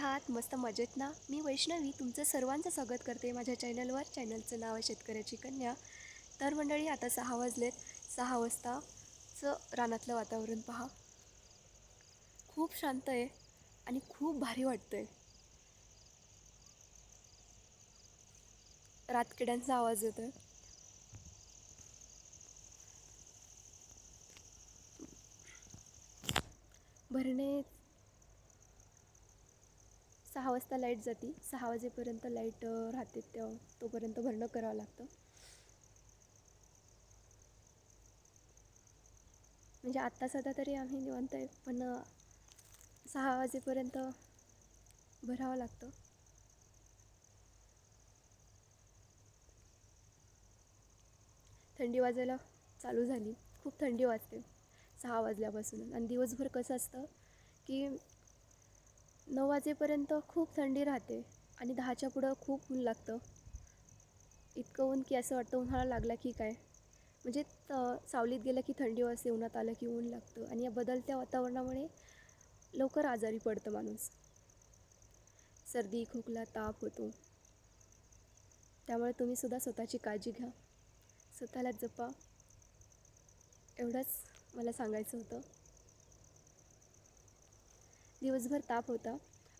आहात? मस्त मजेत ना? मी वैष्णवी तुमचं सर्वांचं स्वागत करते माझ्या चॅनलवर. चॅनलचं नाव आहे शेतकऱ्याची कन्या. तर मंडळी आता 6 वाजलेत. 6 वाजताचं रानातलं वातावरण पहा. खूप शांत आहे आणि खूप भारी वाटतंय. रातकिड्यांचा आवाज येतोय. भरणे 6 वाजता लाईट जाते. 6 वाजेपर्यंत लाईट राहते तोपर्यंत भरणं करावं लागतं. म्हणजे आत्ता सध्या तरी आम्ही निवांत आहे, पण 6 वाजेपर्यंत भरावं लागतं. थंडी वाजायला चालू झाली. खूप थंडी वाजते 6 वाजल्यापासून. आणि दिवसभर कसं असतं की 9 वाजेपर्यंत खूप थंडी राहते आणि 10च्या पुढं खूप ऊन लागतं. इतकं ऊन की असं वाटतं उन्हाळा लागला की काय. म्हणजे सावलीत गेलं की थंडी वाजते, उन्हात आलं की ऊन लागतं. आणि या बदलत्या वातावरणामुळे लवकर आजारी पडतं माणूस. सर्दी, खोकला, ताप होतो. त्यामुळे तुम्हीसुद्धा स्वतःची काळजी घ्या, स्वतःला जपा. एवढंच मला सांगायचं होतं. दिवसभर ताप होता,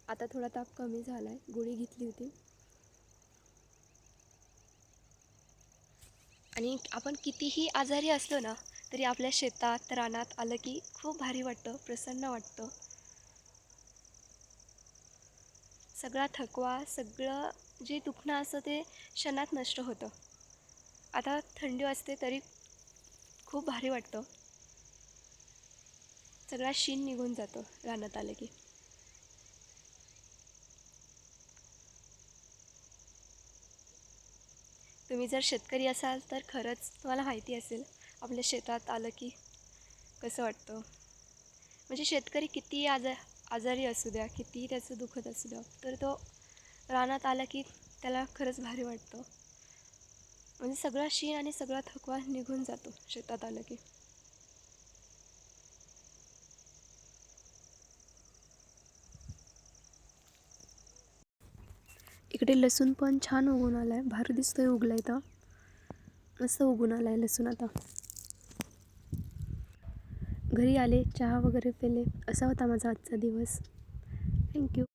आता थोडा ताप कमी झाला आहे. गोळी घेतली होती. आणि आपण कितीही आजारी असलो ना, तरी आपल्या शेतात रानात आलं की खूप भारी वाटतं, प्रसन्न वाटतं. सगळा थकवा, सगळं जे दुखणं असतं ते क्षणात नष्ट होतं. आता थंडी वाजते तरी खूप भारी वाटतं. सगळा शीण निघून जातो रानात आलं की. तुम्ही जर शेतकरी असाल तर खरंच तुम्हाला माहिती असेल आपल्या शेतात आलं की कसं वाटतं. म्हणजे शेतकरी कितीही आजारी असू द्या, कितीही त्याचं दुखत असू द्या, तर तो रानात आला की त्याला खरंच भारी वाटतं. म्हणजे सगळा शीण आणि सगळा थकवा निघून जातो शेतात आलं की. इकडे लसूण पण छान उगून आला आहे, भारी दिसतोय उगला इथं. मस्त उगून आला आहे लसूण आता. घरी आले, चहा वगैरे पेले. असा होता माझा आजचा दिवस. थँक्यू.